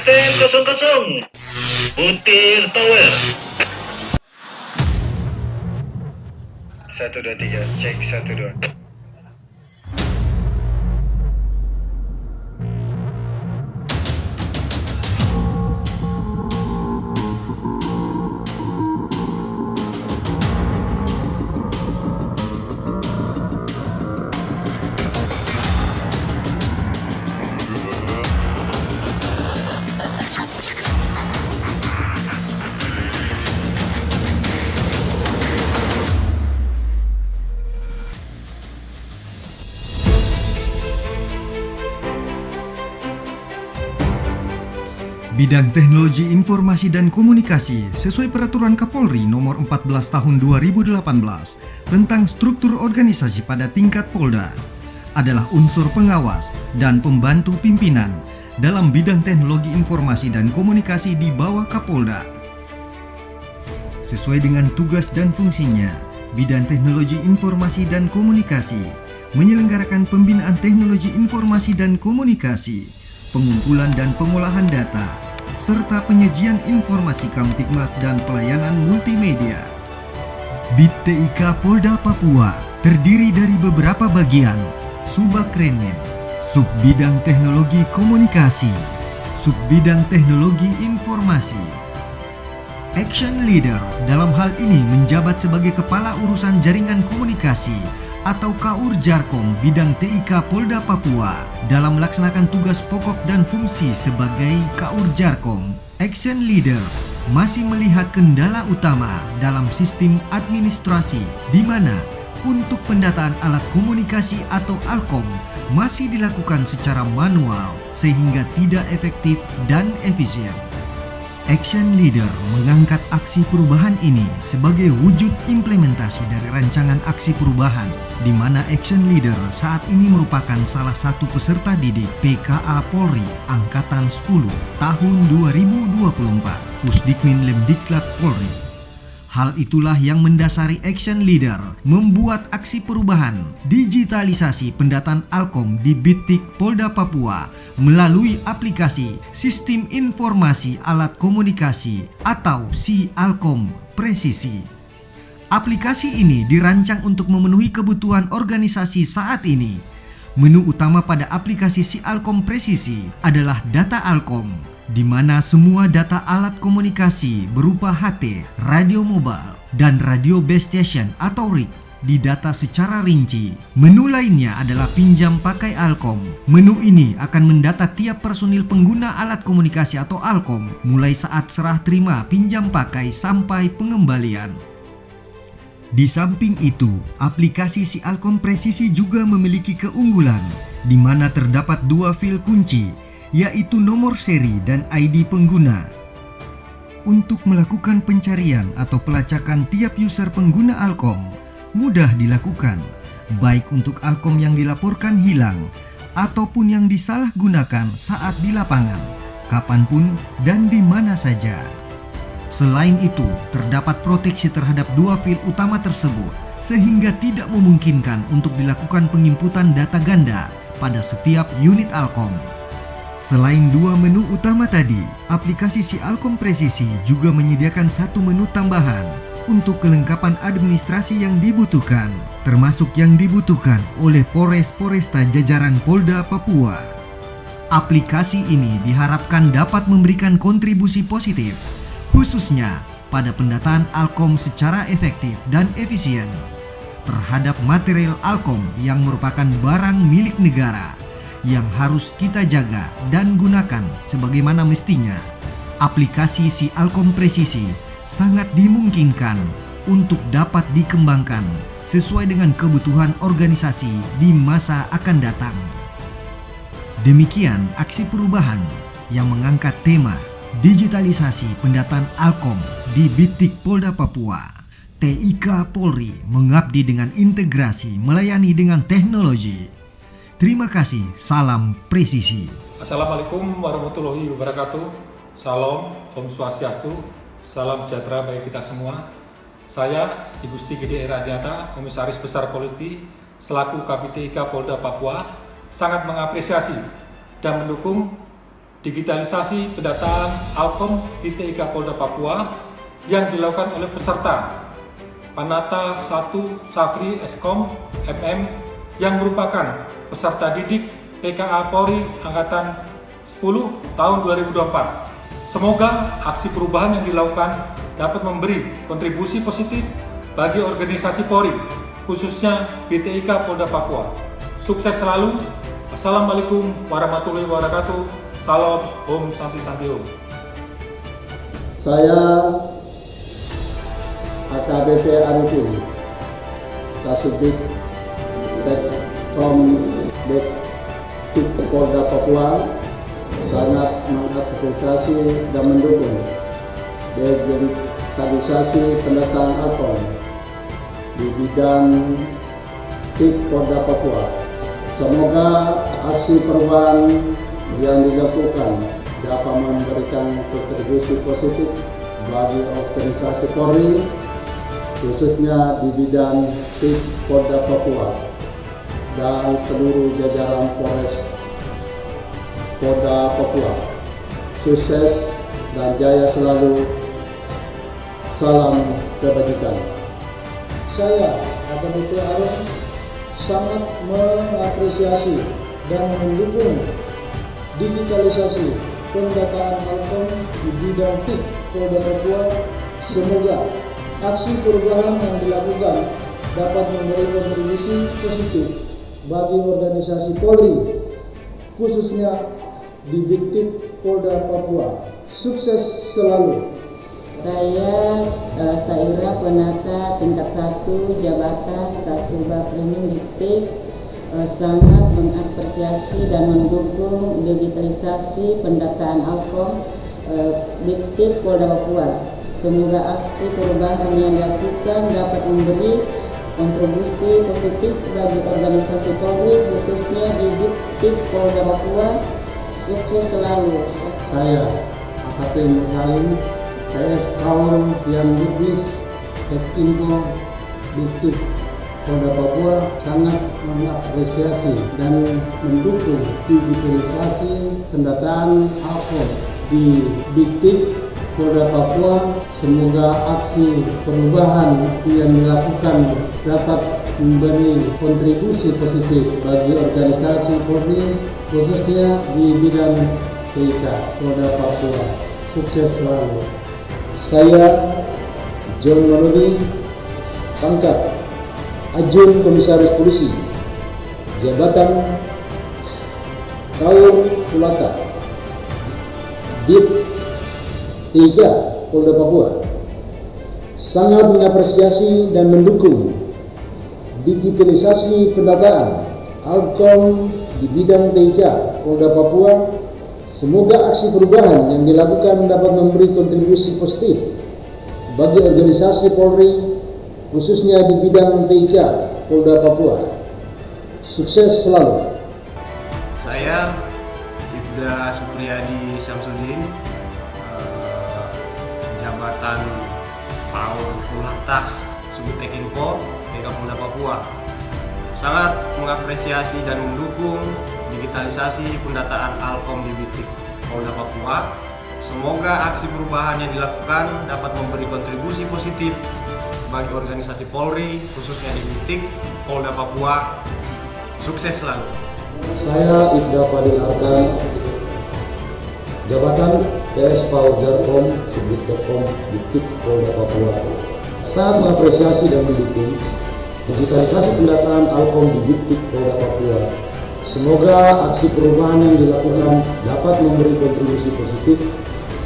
Kapten 00, Butir Tower. 1, 2, 3, cek 1, 2. Bidang Teknologi Informasi dan Komunikasi sesuai Peraturan Kapolri Nomor 14 Tahun 2018 tentang struktur organisasi pada tingkat Polda adalah unsur pengawas dan pembantu pimpinan dalam bidang teknologi informasi dan komunikasi di bawah Kapolda. Sesuai dengan tugas dan fungsinya, Bidang Teknologi Informasi dan Komunikasi menyelenggarakan pembinaan teknologi informasi dan komunikasi, pengumpulan dan pengolahan data, serta penyajian informasi Kamtibmas dan pelayanan multimedia. BIT TIK Polda Papua terdiri dari beberapa bagian: Subbakrenmin, Subbidang Teknologi Komunikasi, Subbidang Teknologi Informasi. Action Leader dalam hal ini menjabat sebagai Kepala Urusan Jaringan Komunikasi atau KAUR Jarkom Bidang TIK Polda Papua dalam melaksanakan tugas pokok dan fungsi sebagai KAUR Jarkom. Action Leader masih melihat kendala utama dalam sistem administrasi di mana untuk pendataan alat komunikasi atau ALKOM masih dilakukan secara manual sehingga tidak efektif dan efisien. Action Leader mengangkat aksi perubahan ini sebagai wujud implementasi dari rancangan aksi perubahan, di mana Action Leader saat ini merupakan salah satu peserta didik PKA Polri Angkatan 10 tahun 2024, Pusdikmin Lemdiklat Polri. Hal itulah yang mendasari Action Leader membuat aksi perubahan digitalisasi pendataan ALKOM di BITTIK Polda Papua melalui aplikasi Sistem Informasi Alat Komunikasi atau SI-ALKOM Presisi. Aplikasi ini dirancang untuk memenuhi kebutuhan organisasi saat ini. Menu utama pada aplikasi SI-ALKOM Presisi adalah data ALKOM, di mana semua data alat komunikasi berupa HT, radio mobile, dan radio base station atau RIC didata secara rinci. Menu lainnya adalah pinjam pakai ALKOM. Menu ini akan mendata tiap personil pengguna alat komunikasi atau ALKOM mulai saat serah terima pinjam pakai sampai pengembalian. Di samping itu, aplikasi SI-ALKOM Presisi juga memiliki keunggulan di mana terdapat dua fil kunci, yaitu nomor seri dan ID pengguna. Untuk melakukan pencarian atau pelacakan tiap user pengguna ALKOM mudah dilakukan, baik untuk ALKOM yang dilaporkan hilang ataupun yang disalahgunakan saat di lapangan, kapanpun dan di mana saja. Selain itu, terdapat proteksi terhadap dua fil utama tersebut sehingga tidak memungkinkan untuk dilakukan penginputan data ganda pada setiap unit ALKOM. Selain dua menu utama tadi, aplikasi SI-ALKOM Presisi juga menyediakan satu menu tambahan untuk kelengkapan administrasi yang dibutuhkan, termasuk yang dibutuhkan oleh Polres-Polresta jajaran Polda Papua. Aplikasi ini diharapkan dapat memberikan kontribusi positif, khususnya pada pendataan ALKOM secara efektif dan efisien terhadap material ALKOM yang merupakan barang milik negara yang harus kita jaga dan gunakan sebagaimana mestinya. Aplikasi SI-ALKOM Presisi sangat dimungkinkan untuk dapat dikembangkan sesuai dengan kebutuhan organisasi di masa akan datang. Demikian aksi perubahan yang mengangkat tema digitalisasi pendataan ALKOM di BITTIK Polda Papua. TIK Polri mengabdi dengan integrasi melayani dengan teknologi. Terima kasih, salam presisi. Assalamualaikum warahmatullahi wabarakatuh. Salam, Om Swastiastu, salam sejahtera bagi kita semua. Saya Ibu Gusti Gede Radiata, Komisaris Besar Polri, selaku KPTIK Polda Papua, sangat mengapresiasi dan mendukung digitalisasi pendataan Alkom di TIK Polda Papua yang dilakukan oleh peserta Panata 1 Safri Eskom MM yang merupakan peserta didik PKA Polri Angkatan 10 tahun 2024. Semoga aksi perubahan yang dilakukan dapat memberi kontribusi positif bagi organisasi Polri, khususnya BTIK Polda Papua. Sukses selalu. Assalamualaikum warahmatullahi wabarakatuh. Salam Om Santi Santi Om. Saya AKBP Arifin, Kasubdit Tekkom Bektik Polda Papua, sangat mengadvokasi dan mendukung digitalisasi pendataan Alkom di bidang TIK Polda Papua. Semoga aksi perubahan yang dilakukan dapat memberikan kontribusi positif bagi organisasi Polri, khususnya di bidang TIK Polda Papua dan seluruh jajaran Polres Polda Papua. Sukses dan jaya selalu. Salam kebajikan. Saya AKBP Arifin sangat mengapresiasi dan mendukung digitalisasi pendataan Alkom di bidang TIK Polda Papua. Semoga aksi perubahan yang dilakukan dapat memberi kontribusi positif bagi organisasi Polri, khususnya di BTIK Polda Papua. Sukses selalu. Saya Saira Penata tingkat 1 jabatan Kasubag Premium Diktik sangat mengapresiasi dan mendukung digitalisasi pendataan Alkom Diktik Polda Papua. Semoga aksi perubahan yang dilakukan dapat memberi kontribusi positif bagi organisasi Polri, khususnya di Diktik Polda Papua. Sukses selalu. Saya AKP Salim, PS Kawan yang Dikbis Tekinfo Diktik Polda Papua, sangat mengapresiasi dan mendukung digitalisasi pendataan Alkom di Diktik Polda Papua. Semoga aksi perubahan yang dilakukan dapat memberi kontribusi positif bagi organisasi Polri, khususnya di bidang TIK Polda Papua. Sukses selalu. Saya John Malodi, pangkat Ajun Komisaris Polisi, Jabatan Kaur Kulata, Dit 3 Polda Papua, sangat mengapresiasi dan mendukung digitalisasi pendataan Alkom di bidang TIK Polda Papua. Semoga aksi perubahan yang dilakukan dapat memberi kontribusi positif bagi organisasi Polri, khususnya di bidang TIK Polda Papua. Sukses selalu. Saya Ibda Supriyadi Syamsuddin, jabatan Paul Kulata Subdit Tekinfo TIK Polda Papua. Sangat mengapresiasi dan mendukung digitalisasi pendataan Alkom di BTIK Polda Papua. Semoga aksi perubahan yang dilakukan dapat memberi kontribusi positif bagi organisasi Polri, khususnya di BTIK Polda Papua. Sukses selalu. Saya Ibda Fadil Arkan, jabatan PS Paul Jarkom Subdit Tekkom BTIK Polda Papua, sangat mengapresiasi dan mendukung digitalisasi pendataan Alkom di BTIK Polda Papua. Semoga aksi perubahan yang dilakukan dapat memberi kontribusi positif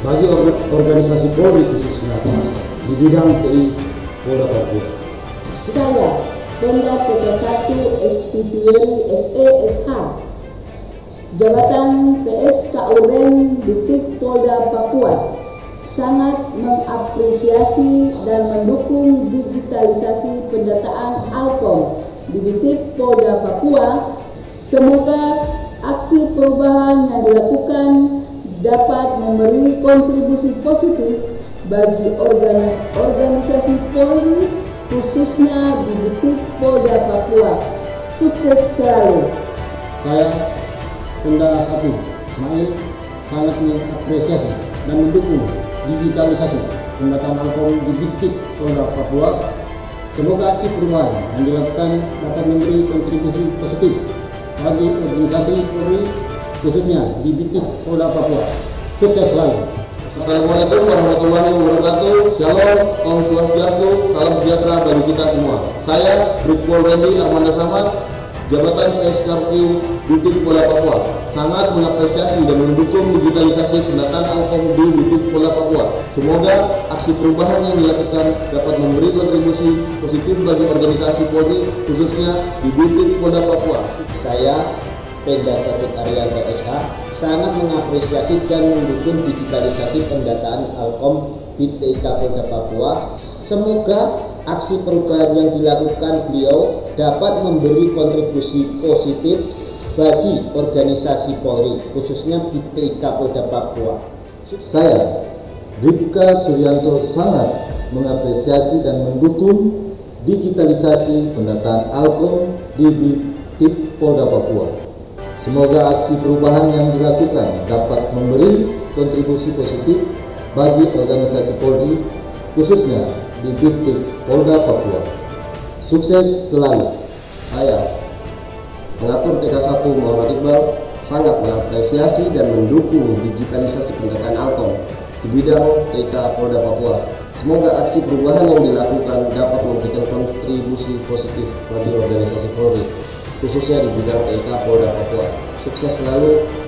bagi organisasi Polri, khususnya di bidang TI Polda Papua. Saya Pemda PK1 STPRI SESH, jabatan PS Kauren Diktik Polda Papua, sangat mengapresiasi dan mendukung digitalisasi pendataan Alkom di Diktik Polda Papua. Semoga aksi perubahan yang dilakukan dapat memberi kontribusi positif bagi organisasi Polri, khususnya di BTIK Polda Papua. Sukses selalu. Saya Pemda 1 Ismail, sangat mengapresiasi dan mendukung digitalisasi pendataan Alkom di Diktik Polda Papua. Semoga aksi perubahan yang dilakukan dapat memberi kontribusi positif bagi organisasi Polri, khususnya di Diktik Polda Papua. Sukses selalu. Assalamualaikum warahmatullahi wabarakatuh. Shalom, Om Swastiastu, salam sejahtera bagi kita semua. Saya Brigpol Randy Armanda Samad, Jabatan PSKPU Diktik Polda Papua, sangat mengapresiasi dan mendukung digitalisasi pendataan Alkom di Diktik Polda Papua. Semoga aksi perubahan yang dilakukan dapat memberi kontribusi positif bagi organisasi Polri, khususnya di Diktik Polda Papua. Saya, Penda Ketut Arianta SH, sangat mengapresiasi dan mendukung digitalisasi pendataan Alkom di TIK Polda Papua. Semoga aksi perubahan yang dilakukan beliau dapat memberi kontribusi positif bagi organisasi Polri, khususnya di TIK Polda Papua. Saya, Bribka Suryanto, sangat mengapresiasi dan mendukung digitalisasi pendataan Alkom di Diktik Polda Papua. Semoga aksi perubahan yang dilakukan dapat memberi kontribusi positif bagi organisasi Polri, khususnya di Diktik Polda Papua. Sukses selalu. Saya, Pengatur TK1 Muhammad Iqbal, sangat mengapresiasi dan mendukung digitalisasi pendataan Alkom di bidang TK Polda Papua. Semoga aksi perubahan yang dilakukan dapat memberikan kontribusi positif bagi organisasi Polri, khususnya di bidang TK Polda Papua. Sukses selalu.